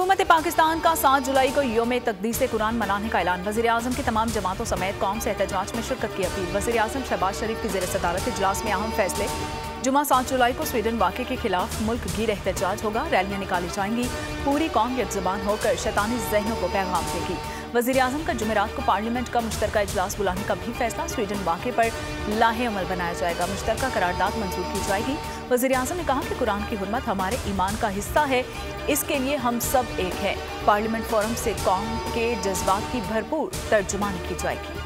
हुकूमत पाकिस्तान का 7 जुलाई को यौम तक़दीस कुरान मनाने का ऐलान। वज़ीर-ए-आज़म की तमाम जमातों समेत कौम से एहतजाज में शिरकत की अपील। वज़ीर-ए-आज़म शहबाज शरीफ की ज़ेर सदारत इजलास में अहम फैसले। जुमा 7 जुलाई को स्वीडन वाक़े के खिलाफ मुल्क गिर एहतजाज होगा। रैलियाँ निकाली जाएंगी। पूरी कौम यकजुबान होकर शैतानी ज़हनों को पैगाम देगी। वज़ीर-ए-आज़म का जुमेरात को पार्लियामेंट का मुश्तरका इजलास बुलाने का भी फैसला। स्वीडन वाक़े पर लाहे अमल बनाया जाएगा। मुश्तरका करारदाद मंजूर की जाएगी। वज़ीर-ए-आज़म ने कहा कि कुरान की हुर्मत हमारे ईमान का हिस्सा है, इसके लिए हम सब एक हैं। पार्लियामेंट फोरम से कौम के जज्बात की भरपूर तर्जुमानी की जाएगी।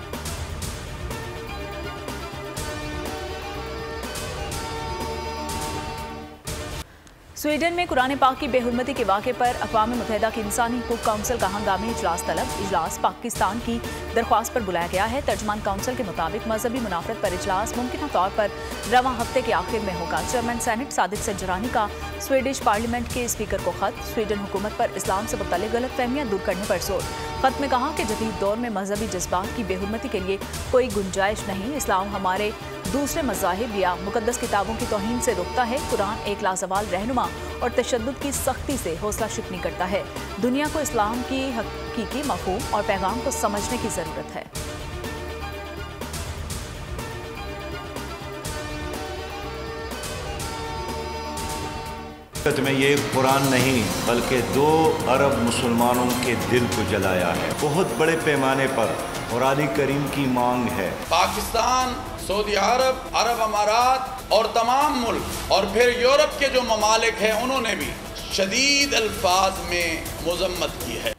स्वीडन में कुरान पाक की बेहुरमती के वाक़े पर अक़वाम मुत्तहिदा की इंसानी हुकूक़ काउंसिल का हंगामी इजलास तलब। इजलास पाकिस्तान की दरख्वास्त पर बुलाया गया है। तर्जमान काउंसिल के मुताबिक मजहबी मुनाफरत पर इजलास मुमकिन तौर पर रवां हफ्ते के आखिर में होगा। चेयरमैन सेनेट सादिक सज्जरानी का स्वीडिश पार्लियामेंट के स्पीकर को खत। स्वीडन हुकूमत पर इस्लाम से मुतल्लिक़ गलतफहमियां दूर करने पर जोर। खत में कहा कि जदीद दौर में मजहबी जज्बात की बेहुरमती के लिए कोई गुंजाइश नहीं। इस्लाम हमारे दूसरे मज़ाहिब या मुक़द्दस किताबों की तौहीन से रोकता है। कुरान एक लाजवाल रहनुमा और तशद्दुद की सख्ती से हौसला शिकनी करता है। दुनिया को इस्लाम की हकीकी मफ़हूम और पैगाम को समझने की ज़रूरत है। में ये कुरान नहीं बल्कि 2 अरब मुसलमानों के दिल को जलाया है। बहुत बड़े पैमाने पर कुरान करीम की मांग है। पाकिस्तान, सऊदी अरब, अरब अमारात और तमाम मुल्क और फिर यूरोप के जो ममालिक हैं उन्होंने भी शदीद अल्फाज में मुज़म्मत की है।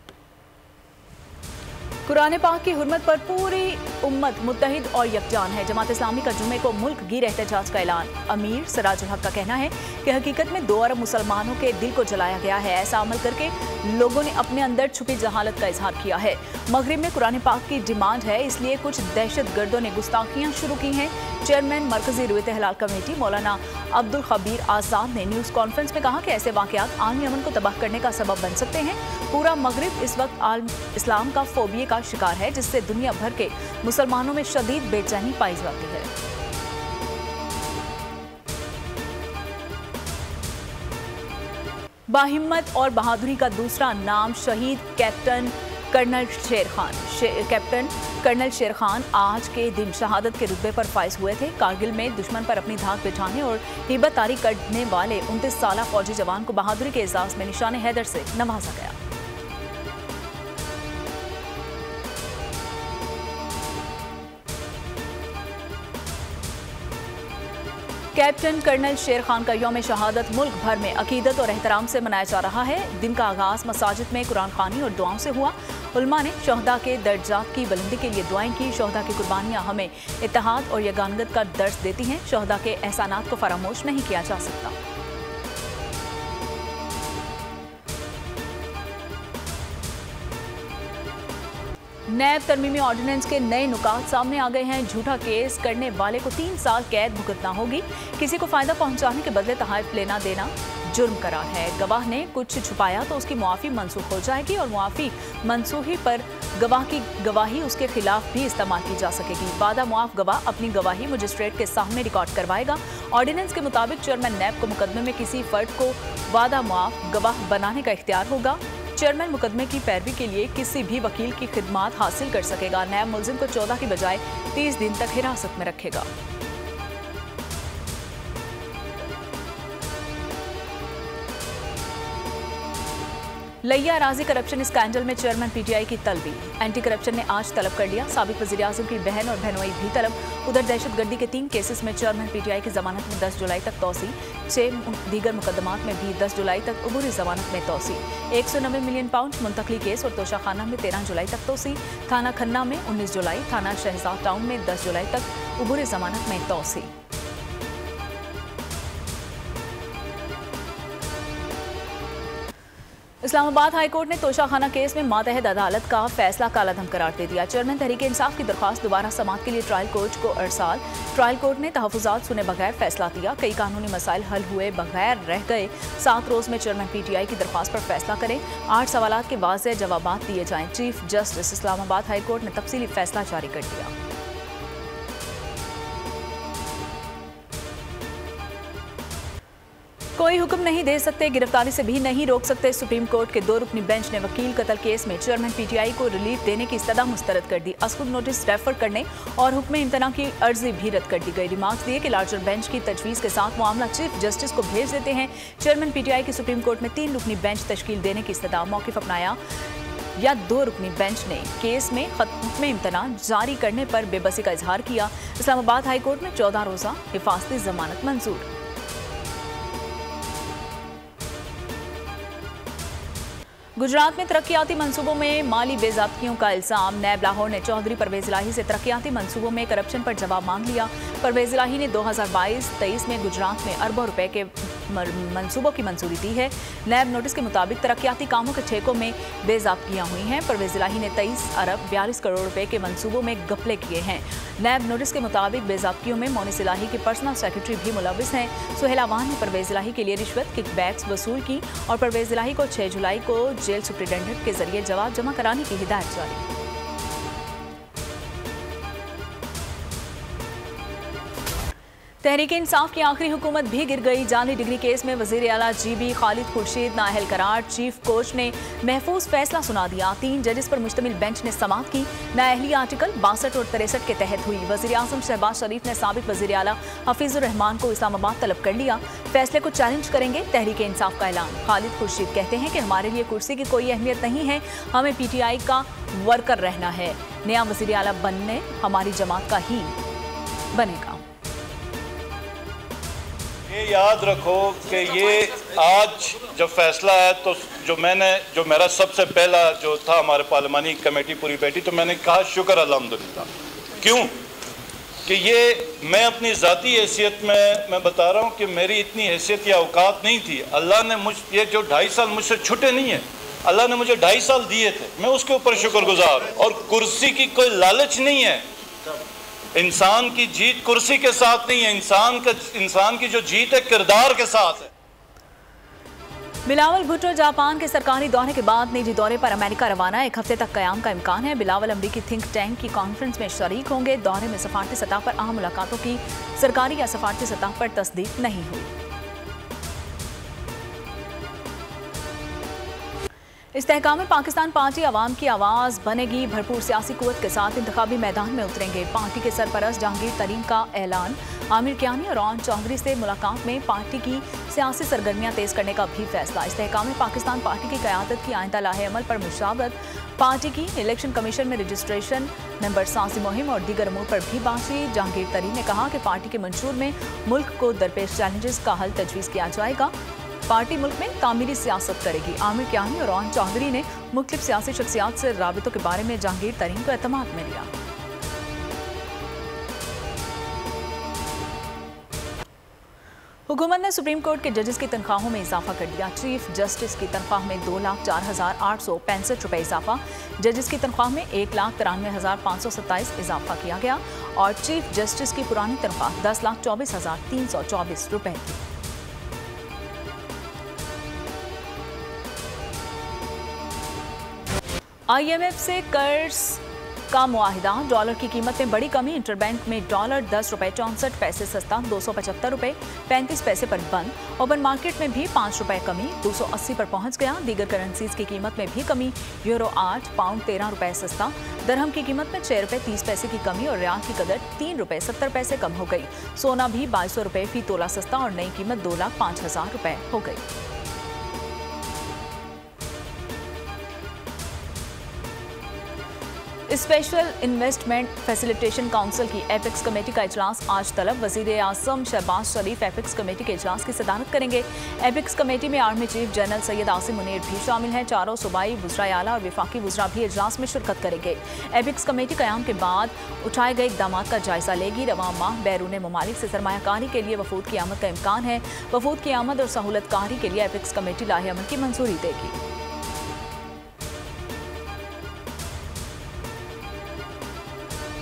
कुरान पाक की हुर्मत पर पूरी उम्मत मुत्तहिद और यकजान है। जमात इस्लामी का जुमे को मुल्क गिर एहतजाज का ऐलान। अमीर सराजुल हक का कहना है कि हकीकत में 2 अरब मुसलमानों के दिल को जलाया गया है। ऐसा अमल करके लोगों ने अपने अंदर छुपी जहालत का इजहार किया है। मगरिब में कुरान पाक की डिमांड है, इसलिए कुछ दहशत गर्दों ने गुस्ताखियां शुरू की हैं। चेयरमैन मरकजी रुयत हलाल कमेटी मौलाना अब्दुल खबीर आजाद ने न्यूज़ कॉन्फ्रेंस में कहा कि ऐसे वाक़यात आलमी अमन को तबाह करने का सबब बन सकते हैं। पूरा मगरिब इस वक्त इस्लाम का फोबिये का शिकार है, जिससे दुनिया भर के मुसलमानों में शदीद बेचैनी पाई जाती है। बाहिम्मत और बहादुरी का दूसरा नाम शहीद कैप्टन कर्नल शेर खान आज के दिन शहादत के रुतबे पर फाइज हुए थे। कारगिल में दुश्मन पर अपनी धाक बिठाने और हिब्बत तारी करने वाले 29 साला फौजी जवान को बहादुरी के एजाज में निशान हैदर से नवाजा गया। कैप्टन कर्नल शेर खान का यौम शहादत मुल्क भर में अकीदत और एहतराम से मनाया जा रहा है। दिन का आगाज मसाजिद में कुरान खानी और दुआओं से हुआ। उलमा ने शोहदा के दर्जात की बुलंदी के लिए दुआएं की। शोहदा की कुर्बानियां हमें इत्तेहाद और यगानगत का दर्स देती हैं। शोहदा के एहसानात को फरामोश नहीं किया जा सकता। नैब तरमीमी ऑर्डिनेंस के नए नुकात सामने आ गए हैं। झूठा केस करने वाले को 3 साल कैद भुगतना होगी। किसी को फायदा पहुंचाने के बदले तहफ़ लेना देना जुर्म करार है। गवाह ने कुछ छुपाया तो उसकी मुआफ़ी मनसूख हो जाएगी और मुआफ़ी मनसूखी पर गवाह की गवाही उसके खिलाफ भी इस्तेमाल की जा सकेगी। वादा मुआफ़ गवाह अपनी गवाही मजिस्ट्रेट के सामने रिकॉर्ड करवाएगा। ऑर्डिनेंस के मुताबिक चेयरमैन नैब को मुकदमे में किसी फर्द को वादा मुआफ़ गवाह बनाने का इख्तियार होगा। चेयरमैन मुकदमे की पैरवी के लिए किसी भी वकील की खिदमात हासिल कर सकेगा। नैब मुलजिम को 14 की बजाय 30 दिन तक हिरासत में रखेगा। लिया राजी करप्शन स्कैंडल में चेयरमैन पीटीआई की तलबी। एंटी करप्शन ने आज तलब कर लिया। साबिक वज़ीर आज़म की बहन और बहनोई भी तलब। उधर दहशतगर्दी के 3 केसेस में चेयरमैन पीटीआई की जमानत में 10 जुलाई तक तौसी। 6 दीगर मुकदमात में भी 10 जुलाई तक अबूरी जमानत में तौसी। 190 मिलियन पाउंड मुंतकली केस और तोशाखाना में 13 जुलाई तक तौसी। थाना खन्ना में 19 जुलाई, थाना शहजाद टाउन में 10 जुलाई तक अबूरी जमानत में तौसी। इस्लामाबाद हाई कोर्ट ने तोशाखाना केस में मातहत अदालत का फैसला कालाधम करार दे दिया। चेयरमैन तहरीक इंसाफ की दरख्वास्त दोबारा समाअत के लिए ट्रायल कोर्ट को अरसाल। ट्रायल कोर्ट ने तहफ़्फ़ुज़ात सुने बगैर फैसला दिया। कई कानूनी मसाइल हल हुए बगैर रह गए। 7 रोज़ में चेयरमैन पीटीआई की दरख्वास्त पर फैसला करें। 8 सवालात के वाज़ेह जवाबात दिए जाएं। Chief justice Islamabad high court ने तफसीली फैसला जारी कर दिया। कोई हुक्म नहीं दे सकते, गिरफ्तारी से भी नहीं रोक सकते। सुप्रीम कोर्ट के 2 रुकनी बेंच ने वकील कत्ल केस में चेयरमैन पीटीआई को रिलीफ देने की इस्तदा मुस्तरद कर दी। असकुर नोटिस रेफर करने और हुक्म इम्तना की अर्जी भी रद्द कर दी गई। रिमार्क्स दिए कि लार्जर बेंच की तजवीज़ के साथ मामला चीफ जस्टिस को भेज देते हैं। चेयरमैन पीटीआई की सुप्रीम कोर्ट में 3 रुकनी बेंच तश्कील देने की इस्तदा मौक़िफ़ अपनाया या 2 रुकनी बेंच ने केस में हुक्म इम्तना जारी करने पर बेबसी का इजहार किया। इस्लामाबाद हाई कोर्ट में 14 रोज़ा हिफाजती जमानत मंजूर। गुजरात में तरक्याती मंसूबों में माली बेज़ाब्तियों का इल्ज़ाम। नैब लाहौर ने चौधरी परवेज़ इलाही से तरक्याती मंसूबों में करप्शन पर जवाब मांग लिया। परवेज़ इलाही ने 2022-23 में गुजरात में अरबों रुपए के मंसूबों की मंजूरी दी है। नैब नोटिस के मुताबिक तरक्याती कामों के ठेकों में बेज़ाब्तियां हुई हैं। परवेज़ इलाही ने 23 अरब 42 करोड़ रुपए के मंसूबों में घपले किए हैं। नैब नोटिस के मुताबिक बेज़ाब्तियों में मोनिस इलाही के पर्सनल सेक्रेटरी भी मुलविस हैं। सुहेल अवान ने परवेज़ इलाही के लिए रिश्वत किकबैक्स वसूल की और परवेज़ इलाही को 6 जुलाई को जेल सुप्रिटेंडेंट के जरिए जवाब जमा कराने की हिदायत जारी। तहरीक इंसाफ की आखिरी हुकूमत भी गिर गई। जाली डिग्री केस में वज़ीर आला जीबी खालिद खुर्शीद नाअहल करार। चीफ कोर्ट ने महफूज फैसला सुना दिया। 3 जजेस पर मुश्तमिल बेंच ने समाअत की। नाअहली आर्टिकल 62 और 63 के तहत हुई। वज़ीर आज़म शहबाज शरीफ ने साबिक वज़ीर आला हफीजुर रहमान को इस्लामाबाद तलब कर लिया। फैसले को चैलेंज करेंगे, तहरीक इंसाफ का ऐलान। खालिद खुर्शीद कहते हैं कि हमारे लिए कुर्सी की कोई अहमियत नहीं है, हमें पीटीआई का वर्कर रहना है। नया वज़ीर आला बनने हमारी जमात का ही बनेगा। ये याद रखो कि ये आज जब फैसला है तो जो मेरा सबसे पहला जो था, हमारे पार्लिमानी कमेटी पूरी बैठी तो मैंने कहा शुक्र अल्हम्दुलिल्लाह। क्यों कि ये मैं अपनी ज़ाती हैसियत में मैं बता रहा हूँ कि मेरी इतनी हैसियत या औकात नहीं थी। अल्लाह ने ये जो 2.5 साल मुझसे छूटे नहीं है, अल्लाह ने मुझे 2.5 साल दिए थे, मैं उसके ऊपर शुक्रगुजार हूँ। और कुर्सी की कोई लालच नहीं है। इंसान की जीत कुर्सी के साथ नहीं है, इंसान की जो जीत है किरदार के साथ है। बिलावल भुट्टो जापान के सरकारी दौरे के बाद निजी दौरे पर अमेरिका रवाना। 1 हफ्ते तक कयाम का इम्कान है। बिलावल अमरीकी थिंक टैंक की कॉन्फ्रेंस में शरीक होंगे। दौरे में सफारती सतह पर अहम मुलाकातों की सरकारी या सफारती सतह पर तस्दीक नहीं हुई। इस्तेहकाम पाकिस्तान पार्टी अवाम की आवाज़ बनेगी। भरपूर सियासी कुव्वत के साथ इंतखाबी मैदान में उतरेंगे। पार्टी के सरपरस्त जहांगीर तरीन का ऐलान। आमिर कियानी और रॉन चौधरी से मुलाकात में पार्टी की सियासी सरगर्मियां तेज करने का भी फैसला। इस्तेहकाम पाकिस्तान पार्टी की क़यादत की आइंदा लाहे अमल पर मुशावरत। पार्टी की इलेक्शन कमीशन में रजिस्ट्रेशन, मेंबर साजी मुहिम और दीगर अमूर पर भी बातचीत। जहांगीर तरीन ने कहा कि पार्टी के मंशूर में मुल्क को दरपेश चैलेंजेस का हल तजवीज़ किया जाएगा। पार्टी मुल्क में तामीरी सियासत करेगी। आमिर कियानी और रॉन चौधरी ने मुख्तलिफ सियासी शख्सियात से राबितों के बारे में जहांगीर तरीन को एतमाद में लिया। हुकूमत ने सुप्रीम कोर्ट के जजेस की तनख्वाहों में इजाफा कर दिया। चीफ जस्टिस की तनख्वाह में 2,04,865 रुपये इजाफा। जजेस की तनख्वाह में 1,93,527 इजाफा किया गया और चीफ जस्टिस की पुरानी तनख्वाह 10,24,324 रुपये थी। IMF से कर्ज का मुआहिदा। डॉलर की कीमत में बड़ी कमी। इंटरबैंक में डॉलर 10 रुपये 64 पैसे सस्ता 275 रुपये 35 पैसे पर बंद। ओपन मार्केट में भी 5 रुपये कमी 280 पर पहुंच गया। दीगर करेंसीज की कीमत में भी कमी। यूरो 8, पाउंड 13 रुपये सस्ता। दरहम की कीमत में 6 रुपये 30 पैसे की कमी और रियाल की कदर 3 रुपये 70 पैसे कम हो गई। सोना भी 2200 रुपये फी तोला सस्ता और नई कीमत 2,05,000 रुपये हो गई। स्पेशल इन्वेस्टमेंट फैसिलिटेशन काउंसिल की एपेक्स कमेटी का इजलास आज तलब। वज़ीर आज़म शहबाज शरीफ एपेक्स कमेटी के इजलास की सदारत करेंगे। एपेक्स कमेटी में army chief general Syed Asim Munir भी शामिल हैं। चारों सूबाई वज़राए आला और वफाकी वज़रा भी इजलास में शिरकत करेंगे। एपेक्स कमेटी क़याम के बाद उठाए गए इक़दाम का जायजा लेगी। रवां माह बैरून ममालिक से सरमायाकारी के लिए वफूद की आमद का इम्कान है। वफूद की आमद और सहूलतकारी के लिए एपेक्स कमेटी लाहे अमल की मंजूरी देगी।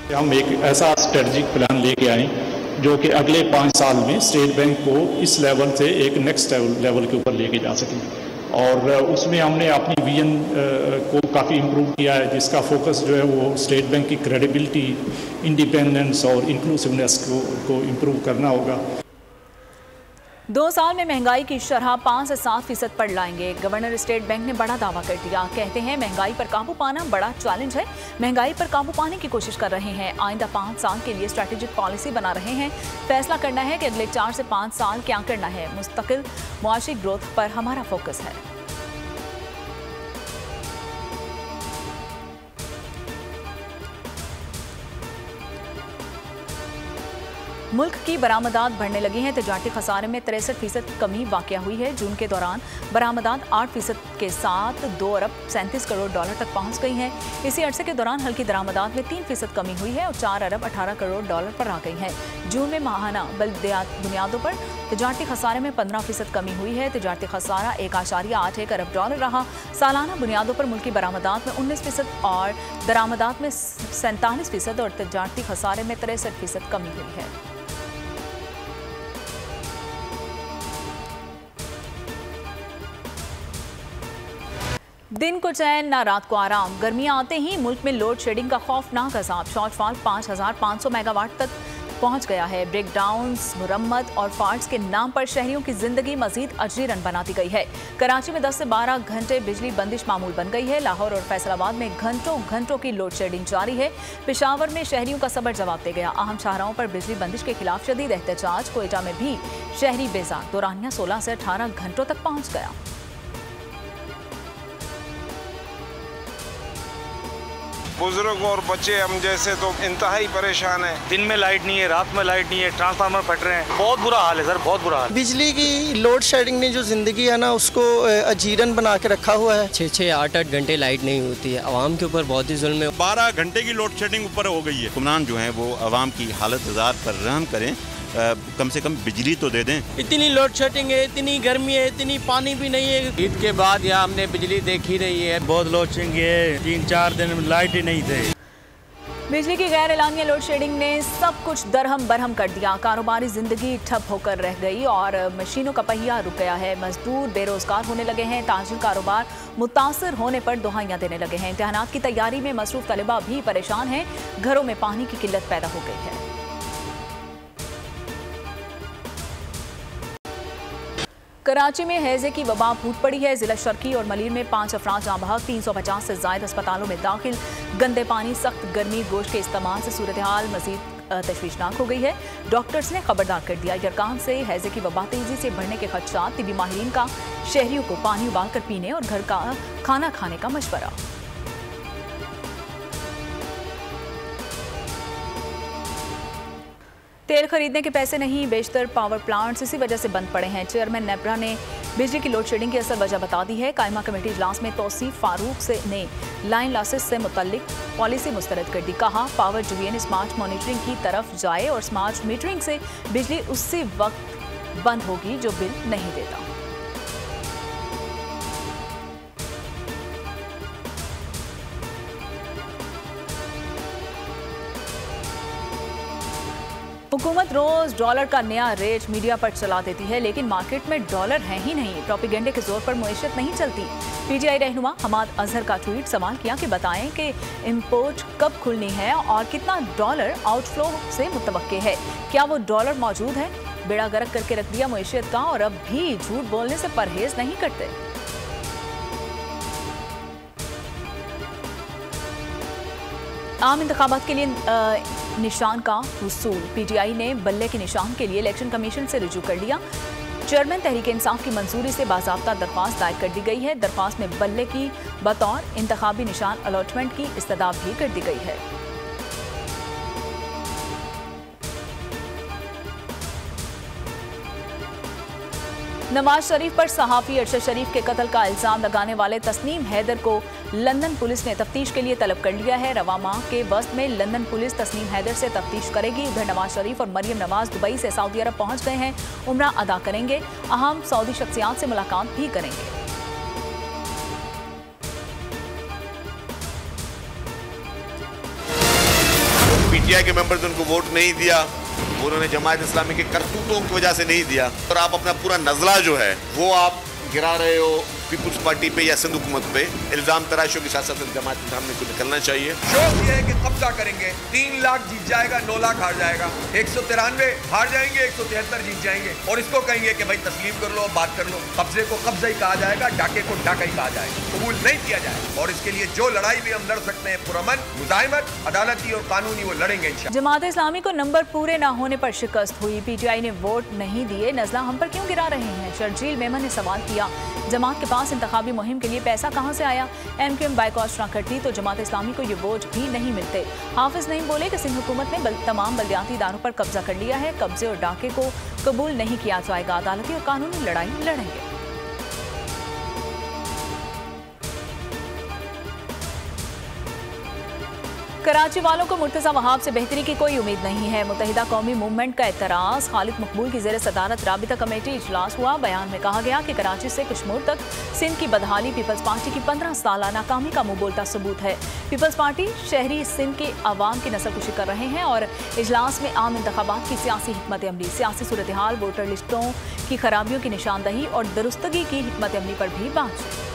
हम एक ऐसा स्ट्रेटजिक प्लान लेके आए जो कि अगले 5 साल में स्टेट बैंक को इस लेवल से एक नेक्स्ट लेवल के ऊपर लेके जा सकें। और उसमें हमने अपनी विजन को काफ़ी इम्प्रूव किया है, जिसका फोकस जो है वो स्टेट बैंक की क्रेडिबिलिटी, इंडिपेंडेंस और इंक्लूसिवनेस को इम्प्रूव करना होगा। 2 साल में महंगाई की शरह 5 से 7% पर लाएंगे। गवर्नर स्टेट बैंक ने बड़ा दावा कर दिया। कहते हैं महंगाई पर काबू पाना बड़ा चैलेंज है। महंगाई पर काबू पाने की कोशिश कर रहे हैं। आइंदा 5 साल के लिए स्ट्रैटेजिक पॉलिसी बना रहे हैं। फैसला करना है कि अगले 4 से 5 साल क्या करना है। मुस्तकिल मुआशी ग्रोथ पर हमारा फोकस है। मुल्क की बरामदात बढ़ने लगी हैं। तिजारती खसारे में 63% कमी वाक़या हुई है। जून के दौरान बरामदात 8% के साथ 2 अरब 37 करोड़ डॉलर तक पहुंच गई हैं। इसी अरसे के दौरान हल्की दरामदात में 3% कमी हुई है और 4 अरब 18 करोड़ डॉलर पर आ गई है। जून में माहाना बुनियादों पर तिजारती खसारे में 15% कमी हुई है। तिजारती खसारा 1.81 अरब डॉलर रहा। सालाना बुनियादों पर मुल्की बरामदात में 19% और दरामदात में 47% और तिजारती खसारे में 63% कमी हुई है। दिन को चैन ना रात को आराम। गर्मियां आते ही मुल्क में लोड शेडिंग का खौफनाक अजाब। शॉर्टफॉल 5500 मेगावाट तक पहुंच गया है। ब्रेकडाउन्स, मुरम्मत और फॉल्ट्स के नाम पर शहरियों की जिंदगी मजीद अजरीरन बना दी गई है। कराची में 10 से 12 घंटे बिजली बंदिश मामूल बन गई है। लाहौर और फैसलाबाद में घंटों घंटों की लोड शेडिंग जारी है। पेशावर में शहरियों का सबर जवाब दे गया। अहम शाहराहों पर बिजली बंदिश के खिलाफ शदीद एहतजाज। कोयटा में भी शहरी बेजार। दौरानिया 16 से 18 घंटों तक पहुंच गया। बुजुर्ग और बच्चे हम जैसे तो इंतहाई परेशान हैं। दिन में लाइट नहीं है, रात में लाइट नहीं है, ट्रांसफार्मर फट रहे हैं। बहुत बुरा हाल है सर, बहुत बुरा हाल। बिजली की लोड शेडिंग ने जो जिंदगी है ना उसको अजीरन बना के रखा हुआ है। 6-6, 8-8 घंटे लाइट नहीं होती है। आवाम के ऊपर बहुत ही जुल्म है। 12 घंटे की लोड शेडिंग ऊपर हो गई है। हुक्मरान जो है वो आवाम की हालत गुजार पर रहम करें, कम से कम बिजली तो दे दें। इतनी लोड शेडिंग है, इतनी गर्मी है, इतनी पानी भी नहीं है। ईद के बाद यहाँ हमने बिजली देखी नहीं है। बहुत लोड शेडिंग है, 3-4 दिन लाइट ही नहीं थे। बिजली की गैर एलानिया लोड शेडिंग ने सब कुछ दरहम बरहम कर दिया। कारोबारी जिंदगी ठप होकर रह गई और मशीनों का पहिया रुक गया है। मजदूर बेरोजगार होने लगे हैं। ताजिर कारोबार मुतासर होने पर दुहाइयां देने लगे हैं। इम्तिहानात की तैयारी में मसरूफ तलबा भी परेशान हैं। घरों में पानी की किल्लत पैदा हो गई है। कराची में हैजे की वबा फूट पड़ी है। जिला शर्की और मलीर में 5 अफराद जाँ बहक। 350 से ज्यादा अस्पतालों में दाखिल। गंदे पानी, सख्त गर्मी, गोश्त के इस्तेमाल से सूरत हाल मजीद तशवीशनाक हो गई है। डॉक्टर्स ने खबरदार कर दिया। यरकान से हैजे की वबा तेजी से बढ़ने के खदशात। तिबी माहिरीन का शहरियों को पानी उबाल कर पीने और घर का खाना खाने का मशवरा। तेल खरीदने के पैसे नहीं। बेशतर पावर प्लांट्स इसी वजह से बंद पड़े हैं। चेयरमैन नेपरा ने बिजली की लोड शेडिंग की असल वजह बता दी है। कायमा कमेटी इजलास में तौसीफ फारूक ने लाइन लॉसेस से मुतल्लिक पॉलिसी मुस्तरद कर दी। कहा पावर डिवीजन स्मार्ट मॉनिटरिंग की तरफ जाए और स्मार्ट मीटरिंग से बिजली उसी वक्त बंद होगी जो बिल नहीं देता। हुकूमत रोज डॉलर का नया रेट मीडिया पर चला देती है, लेकिन मार्केट में डॉलर है ही नहीं। प्रोपेगेंडे के जोर पर मुईशत नहीं चलती। पीटीआई रहनुमा हमाद अजहर का ट्वीट सवाल किया कि बताएं कि इंपोर्ट कब खुलनी है और कितना डॉलर आउटफ्लो से मुतवक्के है। क्या वो डॉलर मौजूद है? बेड़ा गर्क करके रख दिया मुईशत का और अब भी झूठ बोलने से परहेज नहीं करते। आम इंतखाबात के लिए निशान का वसूल। पीटीआई ने बल्ले के निशान के लिए इलेक्शन कमीशन से रुजू कर लिया। चेयरमैन तहरीक इंसाफ की मंजूरी से बाज़ाब्ता दरख्वास्त दायर कर दी गई है। दरख्वास्त में बल्ले की बतौर इंतखाबी निशान अलॉटमेंट की इस्तदाब भी कर दी गई है। नवाज शरीफ पर सहाफ़ी अरशद शरीफ के कत्ल का इल्जाम लगाने वाले तस्नीम हैदर को लंदन पुलिस ने तफ्तीश के लिए तलब कर लिया है। रवा माह के वस्त में लंदन पुलिस तस्नीम हैदर से तफ्तीश करेगी। उधर नवाज शरीफ और मरियम नवाज दुबई से सऊदी अरब पहुंच गए हैं। उम्रा अदा करेंगे। अहम सऊदी शख्सियात से मुलाकात भी करेंगे। पीटीआई के मेंबर्स ने उनको वोट नहीं दिया। उन्होंने जमात इस्लामी के करतूतों की वजह से नहीं दिया और आप अपना पूरा नजला जो है वो आप गिरा रहे हो। पीपुल्स पार्टी पे या सिंध हुकूमत पे इल्जाम तराशों के साथ साथ जमात के सामने को निकलना चाहिए। शौक ये है कि कब्जा करेंगे, 3 लाख जीत जाएगा, 9 लाख हार जाएगा, 193 हार जाएंगे, 173 जीत जाएंगे और इसको कहेंगे कि भाई तस्लीम कर लो, बात कर लो। कब्जे को कब्जा ही कहा जाएगा, डाके को डाका ही कहा जाएगा, कबूल नहीं किया जाएगा। और इसके लिए जो लड़ाई भी हम लड़ सकते हैं पुरअमन, मुजाहिमत, अदालती और कानूनी, वो लड़ेंगे इंशाअल्लाह। जमात इस्लामी को नंबर पूरे न होने पर शिकस्त हुई। पीटीआई ने वोट नहीं दिए, नज़ला हम पर क्यों गिरा रहे हैं? शर्जील मेमन ने सवाल किया। जमात के पास इंतखाबी मुहिम के लिए पैसा कहाँ से आया? एमक्यूएम बाइकॉट न करती तो जमात इस्लामी को ये वोट भी नहीं मिलते। हाफिज नईम बोले कि सिंध हुकूमत ने तमाम बल्दियाती इदारों पर कब्जा कर लिया है, कब्जे और डाके को कबूल नहीं किया जाएगा, अदालती और कानूनी लड़ाई लड़ेंगे। कराची वालों को मुर्तज़ा वहाब से बेहतरी की कोई उम्मीद नहीं है। मुत्तहिदा कौमी मूवमेंट का एतराज़। खालिद मकबूल की ज़ेर सदारत राबिता कमेटी इजलास हुआ। बयान में कहा गया कि कराची से कश्मीर तक सिंध की बदहाली पीपल्स पार्टी की 15 साला नाकामी का मुंह बोलता सबूत है। पीपल्स पार्टी शहरी सिंध के अवाम की नस्लकुशी कर रहे हैं और इजलास में आम इंतखाबात की सियासी हिकमत अमली, सियासी सूरत हाल, वोटर लिस्टों की खराबियों की निशानदही और दुरुस्तगी की हिकमत अमली पर भी बात हुई।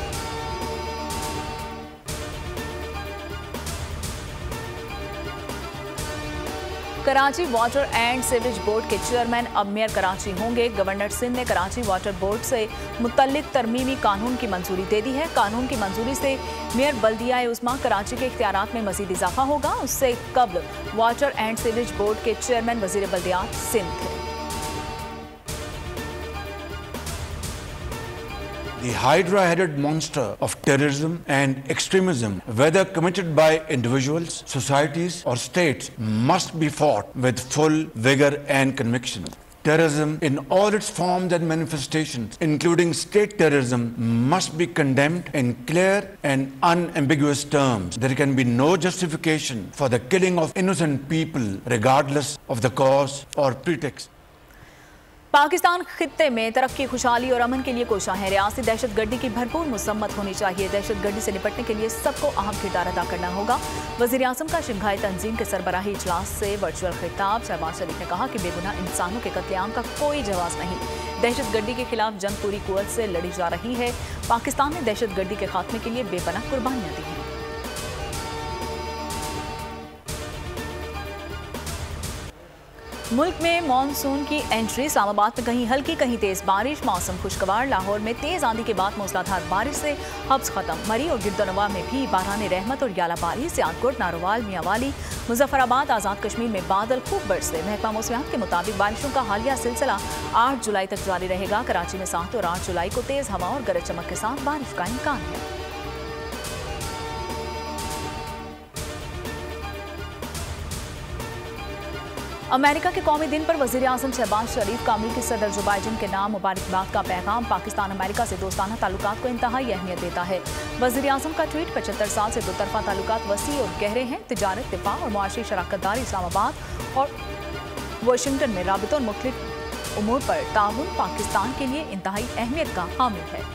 Karachi water and sewerage board के चेयरमैन अब मेयर कराची होंगे। गवर्नर सिंध ने कराची वाटर बोर्ड से मुतल्लिक तरमीमी कानून की मंजूरी दे दी है। कानून की मंजूरी से मेयर बल्दिया उस्मा कराची के इख्तियारात में मजीद इजाफा होगा। उससे कबल वाटर एंड सीवरेज बोर्ड के चेयरमैन वजीर बल्दियात सिंध थे। The hydra-headed monster of terrorism and extremism, whether committed by individuals, societies or states, must be fought with full vigor and conviction. Terrorism in all its forms and manifestations, including state terrorism, must be condemned in clear and unambiguous terms. There can be no justification for the killing of innocent people, regardless of the cause or pretext. Pakistan खित्ते में तरक्की, खुशहाली और अमन के लिए कोशा है। रियासती दहशतगर्दी की भरपूर मजम्मत होनी चाहिए। दहशतगर्दी से निपटने के लिए सबको अहम किरदार अदा करना होगा। वज़ीर आज़म का शंघाई तंजीम के सरबराही इजलास से वर्चुअल खिताब। शहबाज शरीफ ने कहा कि बेगुनाह इंसानों के कत्लेआम का कोई जवाब नहीं। दहशतगर्दी के खिलाफ जंग पूरी कुव्वत से लड़ी जा रही है। पाकिस्तान ने दहशतगर्दी के खात्मे के लिए बेपनाह कुर्बानियां दी हैं। मुल्क में मानसून की एंट्री। इस्लामाबाद में कहीं हल्की कहीं तेज बारिश, मौसम खुशगवार। लाहौर में तेज आंधी के बाद मूसलाधार बारिश से हब्स खत्म। मरी और गिरदनवा में भी बारान रहमत और याला बारिश। सियालकोट, नारोवाल, मियांवाली, मुजफ्फराबाद, आज़ाद कश्मीर में बादल खूब बरसे। महकमा मौसमियात के मुताबिक बारिशों का हालिया सिलसिला 8 जुलाई तक जारी रहेगा। कराची में 7 और 8 जुलाई को तेज हवा और गरज चमक के साथ बारिश का इम्कान है। अमेरिका के कौमी दिन पर वज़ीर आज़म शहबाज शरीफ का अमरीकी सदर जो बाइडेन के नाम मुबारकबाद का पैगाम। पाकिस्तान अमेरिका से दोस्ताना ताल्लुकात को इंतहाई अहमियत देता है। वज़ीर आज़म का ट्वीट 75 साल से दोतरफा ताल्लुकात वसी और गहरे हैं। तिजारत, दिफा और मुआशी शराकतदारी इस्लामाबाद और वाशिंगटन में राबितों और मुख्तलिफ उमूर पर ताउन पाकिस्तान के लिए इंतहाई अहमियत का हामिल है।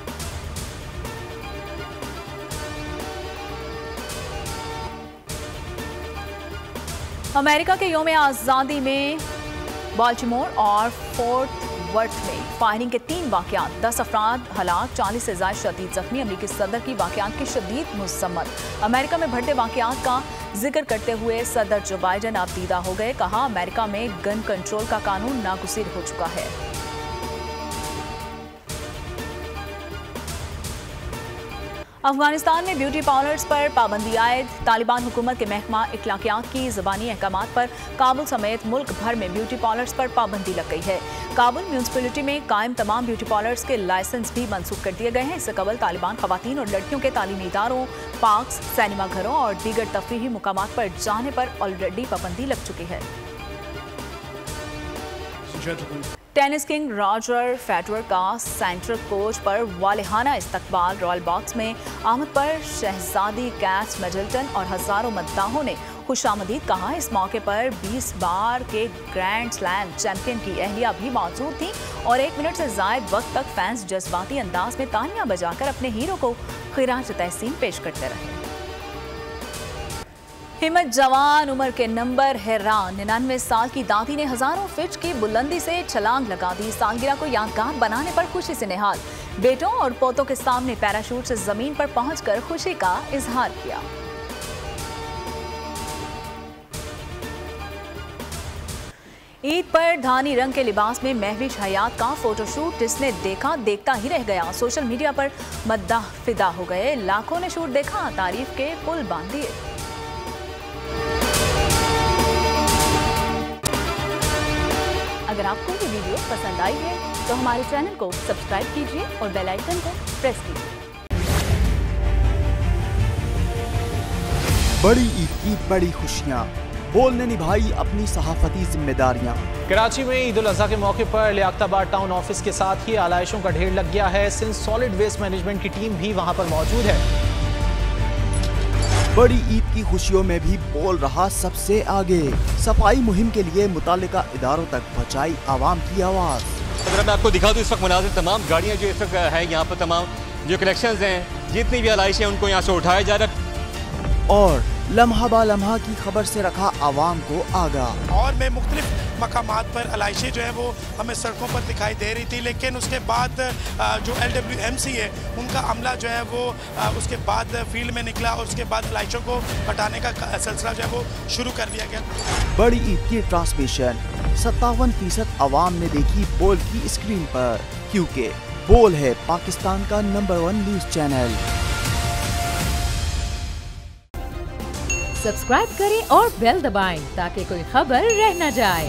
अमेरिका के योम आज़ादी में बाल्टीमोर और फोर्ट वर्थ में फायरिंग के 3 वाक़यात, 10 अफराद हलाक, 40 से ज़ायद शदीद जख्मी। अमरीकी सदर की वाक़यात की शदीद मुज़म्मत। अमेरिका में बढ़ते वाक़यात का जिक्र करते हुए सदर जो बाइडेन अब दीदा हो गए। कहा, अमेरिका में गन कंट्रोल का कानून नागुज़ीर हो चुका है। अफगानिस्तान में ब्यूटी पार्लर्स पर पाबंदी आयद। तालिबान हुकूमत के महकमा इखलाकियात की ज़बानी अहकामात पर काबुल समेत मुल्क भर में ब्यूटी पार्लर्स पर पाबंदी लग गई है। काबुल म्यूनसिपलिटी में कायम तमाम ब्यूटी पार्लर्स के लाइसेंस भी मनसूख कर दिए गए हैं। इससे कबल तालिबान खवातीन और लड़कियों के तालीमी इदारों, पार्क्स, सिनेमा घरों और दीगर तफरीही मुकामात पर जाने पर ऑलरेडी पाबंदी लग चुकी है। टेनिस किंग रॉजर फेडरर का सेंट्रल कोच पर वालिहाना इस्तकबाल। रॉयल बॉक्स में आमद पर शहजादी कैट मिडलटन और हजारों मद्दाहों ने खुशामदीद कहा। इस मौके पर 20 बार के ग्रैंड स्लैम चैंपियन की अहलिया भी मौजूद थी और 1 मिनट से ज़ायद वक्त तक फैंस जज्बाती अंदाज में तालियां बजाकर अपने हीरो को खिराज तहसीन पेश करते रहे। हिम्मत जवान उम्र के नंबर हैरान। 99 साल की दादी ने हजारों फीट की बुलंदी से छलांग लगा दी। सालगिरह को यादगार बनाने पर खुशी से निहाल। बेटों और पोतों के सामने पैराशूट से जमीन पर पहुंचकर खुशी का इजहार किया। ईद पर धानी रंग के लिबास में महविश हयात का फोटोशूट जिसने देखा देखता ही रह गया। सोशल मीडिया पर मद्दाह फिदा हो गए। लाखों ने शूट देखा, तारीफ के पुल बांध दिए। अगर आपको ये वीडियो पसंद आई है तो हमारे चैनल को सब्सक्राइब कीजिए और बेल आइकन को प्रेस कीजिए। बड़ी ईद की बड़ी खुशियां, बोल ने निभाई अपनी सहाफती जिम्मेदारियां। कराची में ईद उल अजहा के मौके पर लियाकताबाद टाउन ऑफिस के साथ ही आलाइशों का ढेर लग गया है। सिंध सॉलिड वेस्ट मैनेजमेंट की टीम भी वहां पर मौजूद है। बड़ी ईद की खुशियों में भी बोल रहा सबसे आगे। सफाई मुहिम के लिए मुतालिका इदारों तक पहुंचाई आवाम की आवाज। अगर मैं आपको दिखा दूं इस वक्त मुनाजिर तमाम गाड़ियां जो इस वक्त है यहाँ पर, तमाम जो कलेक्शंस हैं, जितनी भी आलाइश है उनको यहाँ से उठाया जा रहा है और लम्हा बा लम्हा की खबर से रखा आवाम को आगाह। और मैं मुख्तलिफ मकामात पर आलाइशें जो है वो हमें सड़कों पर दिखाई दे रही थी, लेकिन उसके बाद जो LWMC है उनका अमला जो है वो उसके बाद फील्ड में निकला और उसके बाद आलाइशों को हटाने का सिलसिला जो है वो शुरू कर दिया गया। बड़ी ईद की ट्रांसमिशन 57% आवाम ने देखी बोल की स्क्रीन पर, क्योंकि बोल है पाकिस्तान का नंबर 1 न्यूज चैनल। सब्सक्राइब करें और बेल दबाएं ताकि कोई खबर रह न जाए।